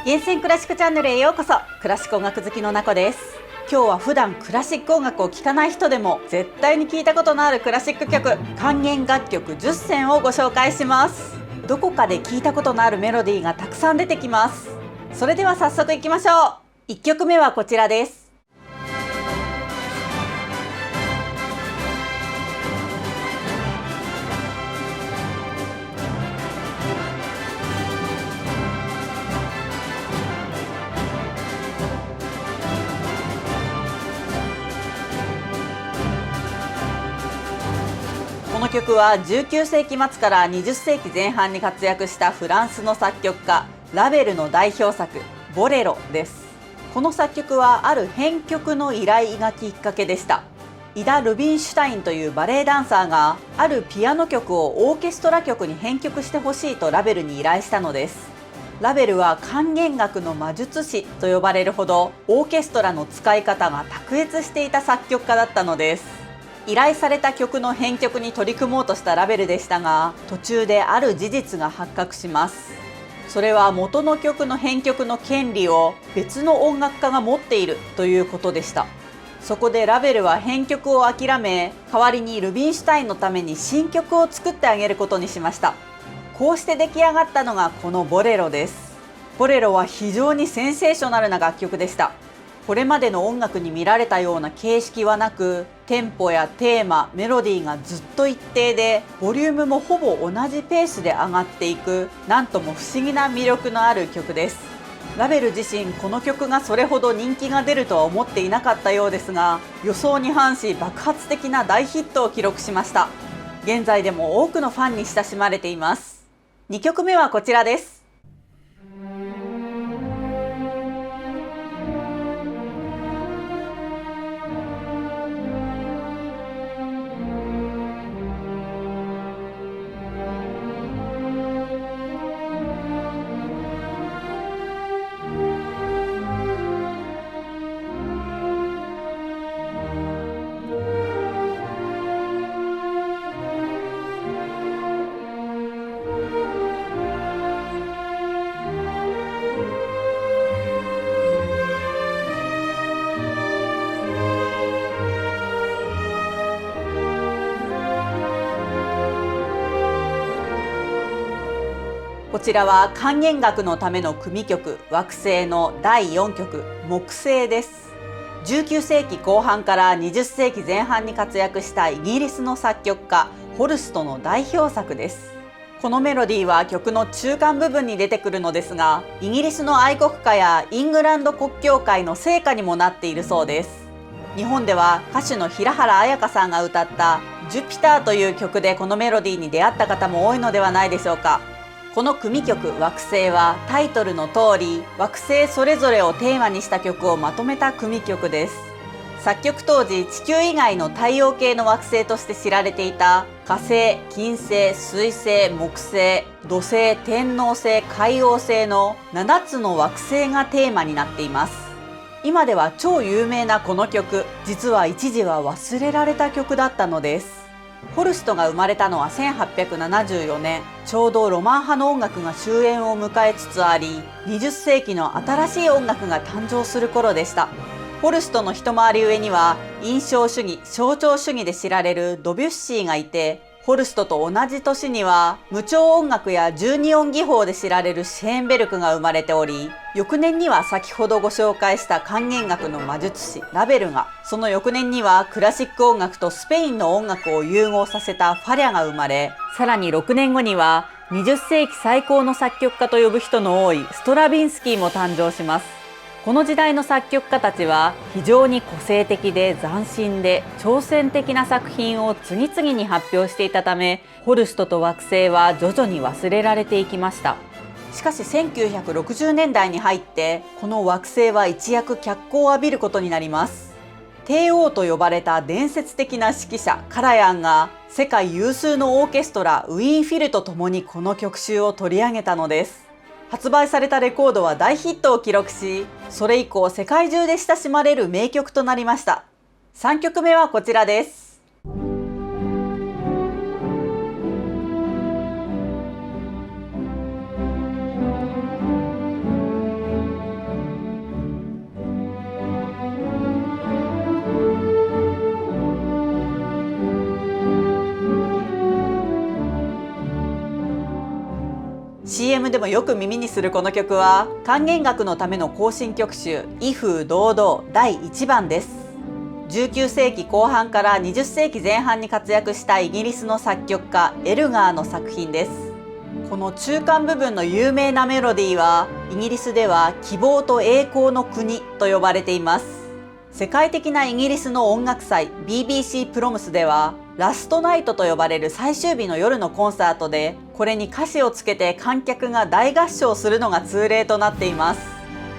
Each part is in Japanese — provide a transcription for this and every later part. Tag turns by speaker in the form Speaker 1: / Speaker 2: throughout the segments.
Speaker 1: 厳選クラシックチャンネルへようこそ。クラシック音楽好きのなこです。今日は普段クラシック音楽を聴かない人でも絶対に聴いたことのあるクラシック曲、管弦楽曲10選をご紹介します。どこかで聴いたことのあるメロディーがたくさん出てきます。それでは早速いきましょう。1曲目はこちらです。この曲は19世紀末から20世紀前半に活躍したフランスの作曲家ラヴェルの代表作ボレロです。この作曲はある編曲の依頼がきっかけでした。イダ・ルビンシュタインというバレエダンサーがあるピアノ曲をオーケストラ曲に編曲してほしいとラヴェルに依頼したのです。ラヴェルは管弦楽の魔術師と呼ばれるほどオーケストラの使い方が卓越していた作曲家だったのです。依頼された曲の編曲に取り組もうとしたラヴェルでしたが、途中である事実が発覚します。それは元の曲の編曲の権利を別の音楽家が持っているということでした。そこでラヴェルは編曲を諦め、代わりにルビンシュタインのために新曲を作ってあげることにしました。こうして出来上がったのがこのボレロです。ボレロは非常にセンセーショナルな楽曲でした。これまでの音楽に見られたような形式はなく、テンポやテーマ、メロディーがずっと一定で、ボリュームもほぼ同じペースで上がっていく、なんとも不思議な魅力のある曲です。ラヴェル自身、この曲がそれほど人気が出るとは思っていなかったようですが、予想に反し爆発的な大ヒットを記録しました。現在でも多くのファンに親しまれています。2曲目はこちらです。こちらは管弦楽のための組曲惑星の第4曲木星です。19世紀後半から20世紀前半に活躍したイギリスの作曲家ホルストの代表作です。このメロディーは曲の中間部分に出てくるのですが、イギリスの愛国歌やイングランド国教会の聖歌にもなっているそうです。日本では歌手の平原綾香さんが歌ったジュピターという曲でこのメロディーに出会った方も多いのではないでしょうか。この組曲惑星はタイトルの通り惑星それぞれをテーマにした曲をまとめた組曲です。作曲当時地球以外の太陽系の惑星として知られていた火星、金星、水星、木星、土星、天王星、海王星の7つの惑星がテーマになっています。今では超有名なこの曲、実は一時は忘れられた曲だったのです。ホルストが生まれたのは1874年、ちょうどロマン派の音楽が終焉を迎えつつあり、20世紀の新しい音楽が誕生する頃でした。ホルストの一回り上には印象主義、象徴主義で知られるドビュッシーがいて、ホルストと同じ年には無調音楽や12音技法で知られるシェーンベルクが生まれており、翌年には先ほどご紹介した管弦楽の魔術師ラヴェルが、その翌年にはクラシック音楽とスペインの音楽を融合させたファリャが生まれ、さらに6年後には20世紀最高の作曲家と呼ぶ人の多いストラヴィンスキーも誕生します。この時代の作曲家たちは非常に個性的で斬新で挑戦的な作品を次々に発表していたため、ホルストと惑星は徐々に忘れられていきました。しかし1960年代に入ってこの惑星は一躍脚光を浴びることになります。帝王と呼ばれた伝説的な指揮者カラヤンが世界有数のオーケストラウィーンフィルと共にこの曲集を取り上げたのです。発売されたレコードは大ヒットを記録し、それ以降世界中で親しまれる名曲となりました。3曲目はこちらです。CM でもよく耳にするこの曲は管弦楽のための行進曲集威風堂々第1番です。19世紀後半から20世紀前半に活躍したイギリスの作曲家エルガーの作品です。この中間部分の有名なメロディーはイギリスでは希望と栄光の国と呼ばれています。世界的なイギリスの音楽祭 BBC プロムスではラストナイトと呼ばれる最終日の夜のコンサートでこれに歌詞をつけて観客が大合唱するのが通例となっています。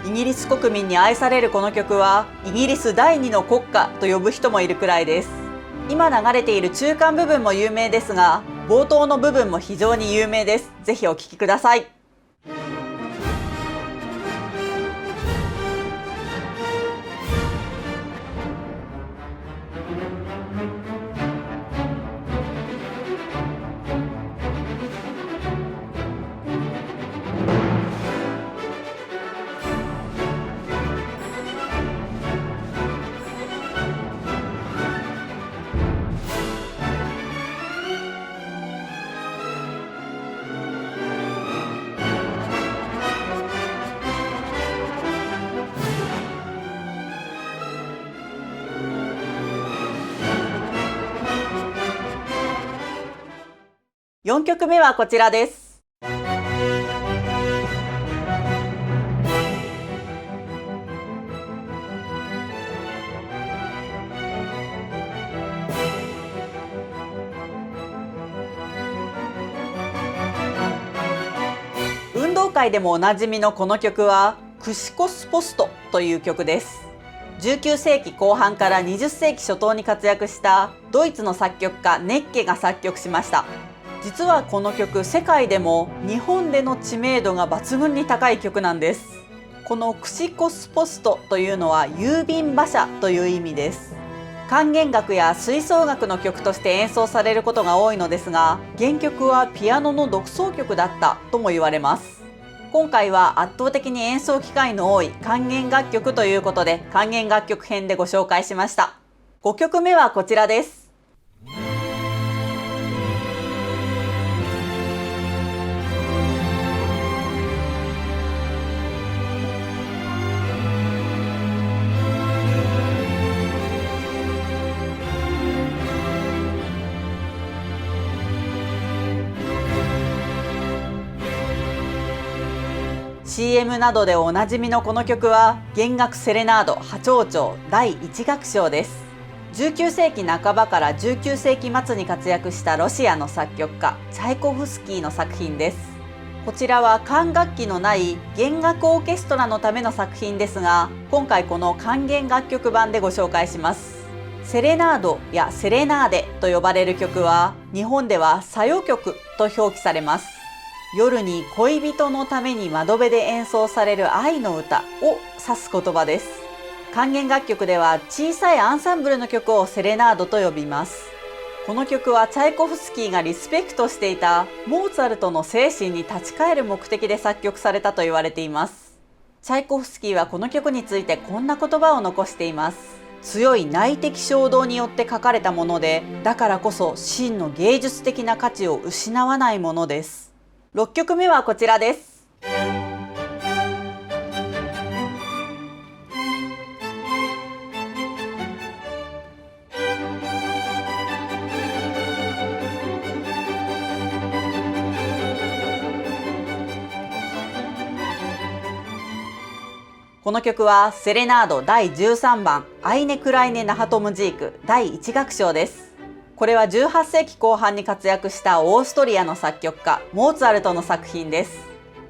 Speaker 1: イギリス国民に愛されるこの曲はイギリス第二の国歌と呼ぶ人もいるくらいです。今流れている中間部分も有名ですが冒頭の部分も非常に有名です。ぜひお聴きください。4曲目はこちらです。運動会でもおなじみのこの曲はクシコスポストという曲です。19世紀後半から20世紀初頭に活躍したドイツの作曲家ネッケが作曲しました。実はこの曲世界でも日本での知名度が抜群に高い曲なんです。このクシコスポストというのは郵便馬車という意味です。管弦楽や吹奏楽の曲として演奏されることが多いのですが原曲はピアノの独奏曲だったとも言われます。今回は圧倒的に演奏機会の多い管弦楽曲ということで管弦楽曲編でご紹介しました。5曲目はこちらです。CM などでおなじみのこの曲は弦楽セレナード波長長第1楽章です。19世紀半ばから19世紀末に活躍したロシアの作曲家チャイコフスキーの作品です。こちらは管楽器のない弦楽オーケストラのための作品ですが今回この管弦楽曲版でご紹介します。セレナードやセレナーデと呼ばれる曲は日本では小夜曲と表記されます。夜に恋人のために窓辺で演奏される愛の歌を指す言葉です。管弦楽曲では小さいアンサンブルの曲をセレナードと呼びます。この曲はチャイコフスキーがリスペクトしていたモーツァルトの精神に立ち返る目的で作曲されたと言われています。チャイコフスキーはこの曲についてこんな言葉を残しています。強い内的衝動によって書かれたもので、だからこそ真の芸術的な価値を失わないものです。6曲目はこちらです。この曲はセレナード第13番アイネ・クライネ・ナハトムジーク第1楽章です。これは18世紀後半に活躍したオーストリアの作曲家モーツァルトの作品です。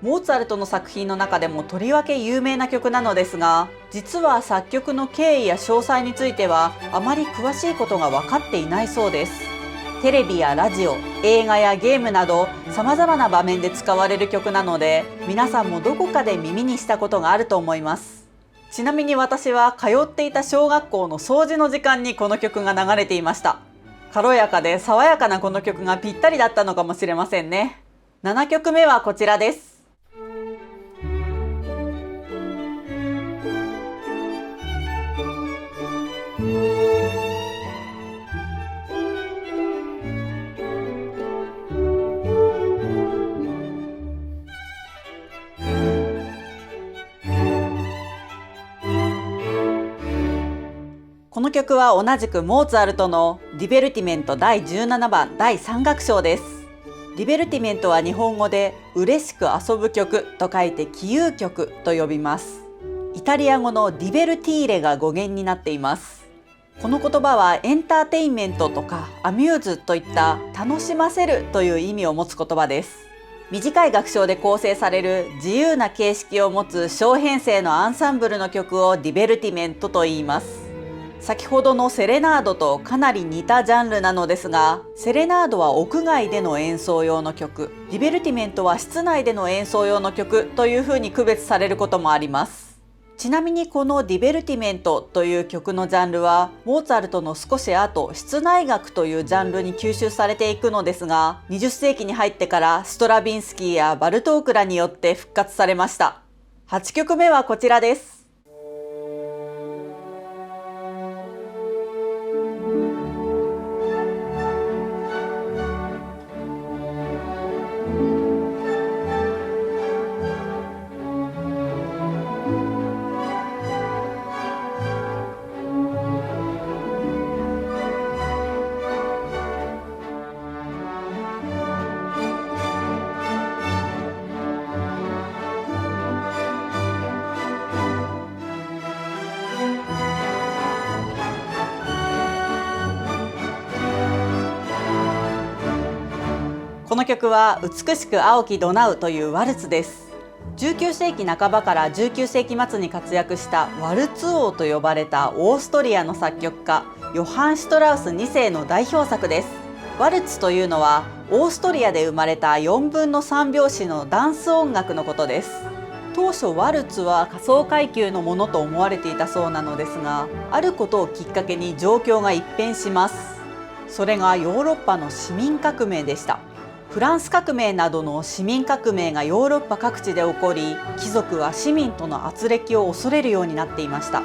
Speaker 1: モーツァルトの作品の中でもとりわけ有名な曲なのですが、実は作曲の経緯や詳細についてはあまり詳しいことが分かっていないそうです。テレビやラジオ、映画やゲームなど様々な場面で使われる曲なので、皆さんもどこかで耳にしたことがあると思います。ちなみに私は通っていた小学校の掃除の時間にこの曲が流れていました。軽やかで爽やかなこの曲がぴったりだったのかもしれませんね。7曲目はこちらです。曲は同じくモーツァルトのディベルティメント第17番第3楽章です。ディベルティメントは日本語で嬉しく遊ぶ曲と書いて喜遊曲と呼びます。イタリア語のディベルティーレが語源になっています。この言葉はエンターテインメントとかアミューズといった楽しませるという意味を持つ言葉です。短い楽章で構成される自由な形式を持つ小編成のアンサンブルの曲をディベルティメントと言います。先ほどのセレナードとかなり似たジャンルなのですが、セレナードは屋外での演奏用の曲、ディベルティメントは室内での演奏用の曲というふうに区別されることもあります。ちなみにこのディベルティメントという曲のジャンルは、モーツァルトの少し後、室内楽というジャンルに吸収されていくのですが、20世紀に入ってからストラビンスキーやバルトークラによって復活されました。8曲目はこちらです。この曲は美しく青きドナウというワルツです。19世紀半ばから19世紀末に活躍したワルツ王と呼ばれたオーストリアの作曲家ヨハン・シュトラウス2世の代表作です。ワルツというのはオーストリアで生まれた4分の3拍子のダンス音楽のことです。当初ワルツは下層階級のものと思われていたそうなのですが、あることをきっかけに状況が一変します。それがヨーロッパの市民革命でした。フランス革命などの市民革命がヨーロッパ各地で起こり、貴族は市民との軋轢を恐れるようになっていました。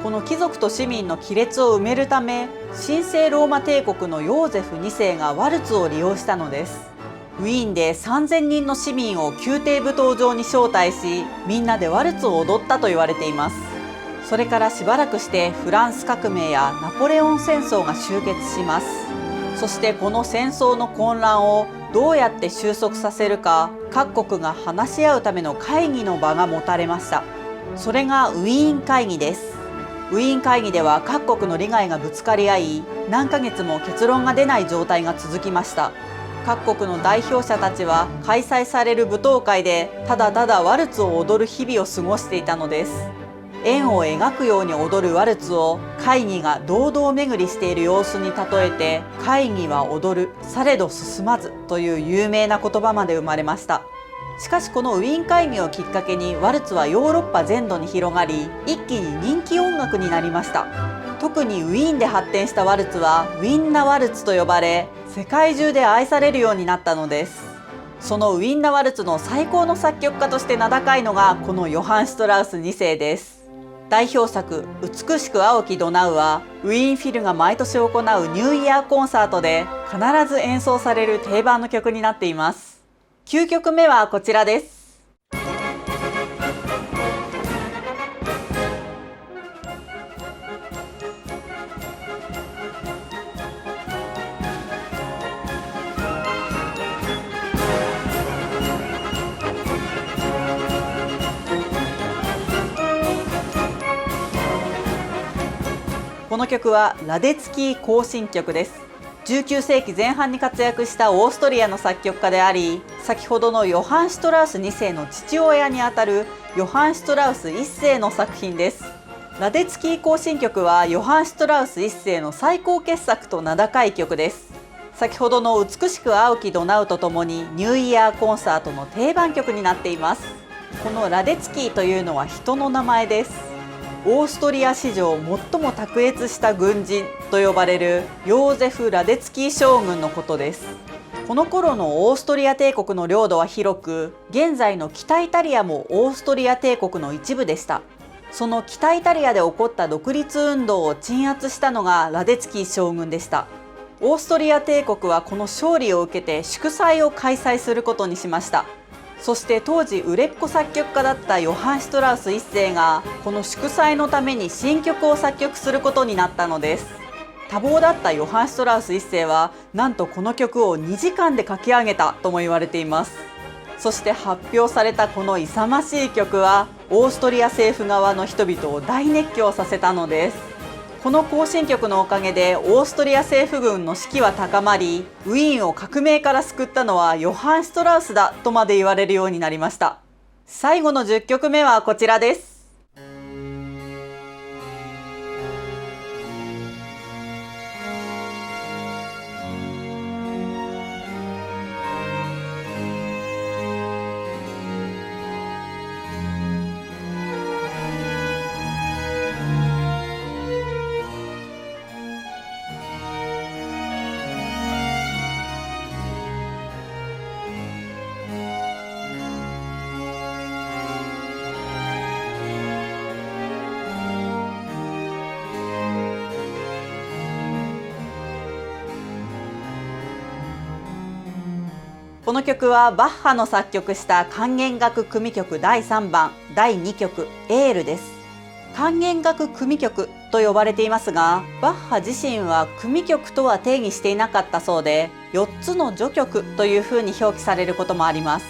Speaker 1: この貴族と市民の亀裂を埋めるため、神聖ローマ帝国のヨーゼフ2世がワルツを利用したのです。ウィーンで3000人の市民を宮廷舞踏場に招待し、みんなでワルツを踊ったと言われています。それからしばらくしてフランス革命やナポレオン戦争が終結します。そしてこの戦争の混乱をどうやって収束させるか、各国が話し合うための会議の場が持たれました。それがウィーン会議です。ウィーン会議では各国の利害がぶつかり合い、何ヶ月も結論が出ない状態が続きました。各国の代表者たちは開催される舞踏会でただただワルツを踊る日々を過ごしていたのです。円を描くように踊るワルツを会議が堂々巡りしている様子に例えて、会議は踊る、されど進まずという有名な言葉まで生まれました。しかしこのウィーン会議をきっかけにワルツはヨーロッパ全土に広がり、一気に人気音楽になりました。特にウィーンで発展したワルツはウィンナ・ワルツと呼ばれ、世界中で愛されるようになったのです。そのウィンナ・ワルツの最高の作曲家として名高いのがこのヨハン・シュトラウス2世です。代表作「美しく青きドナウ」はウィーンフィルが毎年行うニューイヤーコンサートで必ず演奏される定番の曲になっています。9曲目はこちらです。この曲はラデツキー行進曲です。19世紀前半に活躍したオーストリアの作曲家であり、先ほどのヨハン・シュトラウス2世の父親にあたるヨハン・シュトラウス1世の作品です。ラデツキー行進曲はヨハン・シュトラウス1世の最高傑作と名高い曲です。先ほどの美しく青きドナウとともにニューイヤーコンサートの定番曲になっています。このラデツキーというのは人の名前です。オーストリア史上最も卓越した軍人と呼ばれるヨーゼフ・ラデツキー将軍のことです。この頃のオーストリア帝国の領土は広く、現在の北イタリアもオーストリア帝国の一部でした。その北イタリアで起こった独立運動を鎮圧したのがラデツキー将軍でした。オーストリア帝国はこの勝利を受けて祝祭を開催することにしました。そして当時売れっ子作曲家だったヨハン・シュトラウス1世がこの祝祭のために新曲を作曲することになったのです。多忙だったヨハン・シュトラウス1世はなんとこの曲を2時間で書き上げたとも言われています。そして発表されたこの勇ましい曲はオーストリア政府側の人々を大熱狂させたのです。この行進曲のおかげでオーストリア政府軍の士気は高まり、ウィーンを革命から救ったのはヨハン・シュトラウスだとまで言われるようになりました。最後の10曲目はこちらです。この曲はバッハの作曲した管弦楽組曲第3番第2曲エールです。管弦楽組曲と呼ばれていますが、バッハ自身は組曲とは定義していなかったそうで、4つの序曲というふうに表記されることもあります。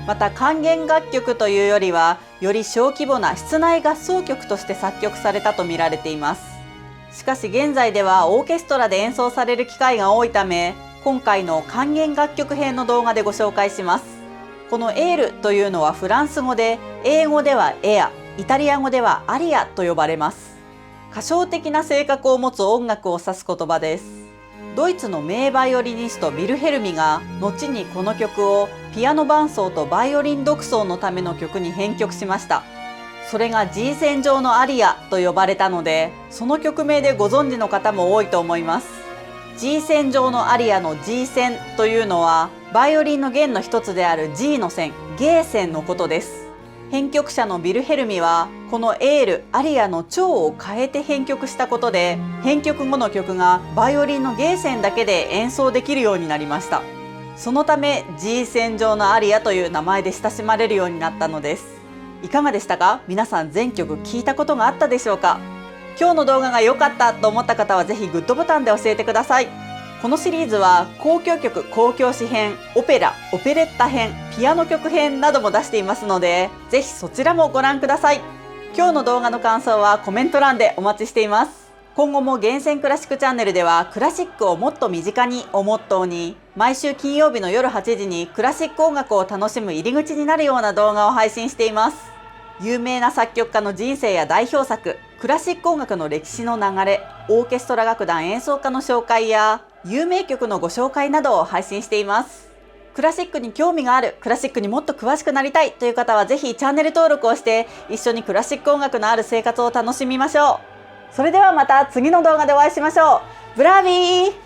Speaker 1: また管弦楽曲というよりはより小規模な室内合奏曲として作曲されたと見られています。しかし現在ではオーケストラで演奏される機会が多いため、今回の管弦楽曲編の動画でご紹介します。このエールというのはフランス語で、英語ではエア、イタリア語ではアリアと呼ばれます。歌唱的な性格を持つ音楽を指す言葉です。ドイツの名バイオリニストヴィルヘルミが後にこの曲をピアノ伴奏とバイオリン独奏のための曲に編曲しました。それが G 線上のアリアと呼ばれたので、その曲名でご存知の方も多いと思います。G 線上のアリアの G 線というのはバイオリンの弦の一つである G の線、ゲー線のことです。編曲者のヴィルヘルミはこのエール、アリアの調を変えて編曲したことで、編曲後の曲がバイオリンのゲー線だけで演奏できるようになりました。そのため G 線上のアリアという名前で親しまれるようになったのです。いかがでしたか？皆さん全曲聞いたことがあったでしょうか？今日の動画が良かったと思った方はぜひグッドボタンで教えてください。このシリーズは交響曲交響詩編、オペラ、オペレッタ編、ピアノ曲編なども出していますので、ぜひそちらもご覧ください。今日の動画の感想はコメント欄でお待ちしています。今後も厳選クラシックチャンネルではクラシックをもっと身近にをモットーに、毎週金曜日の夜8時にクラシック音楽を楽しむ入り口になるような動画を配信しています。有名な作曲家の人生や代表作、クラシック音楽の歴史の流れ、オーケストラ楽団演奏家の紹介や有名曲のご紹介などを配信しています。クラシックに興味がある、クラシックにもっと詳しくなりたいという方はぜひチャンネル登録をして一緒にクラシック音楽のある生活を楽しみましょう。それではまた次の動画でお会いしましょう。ブラービー！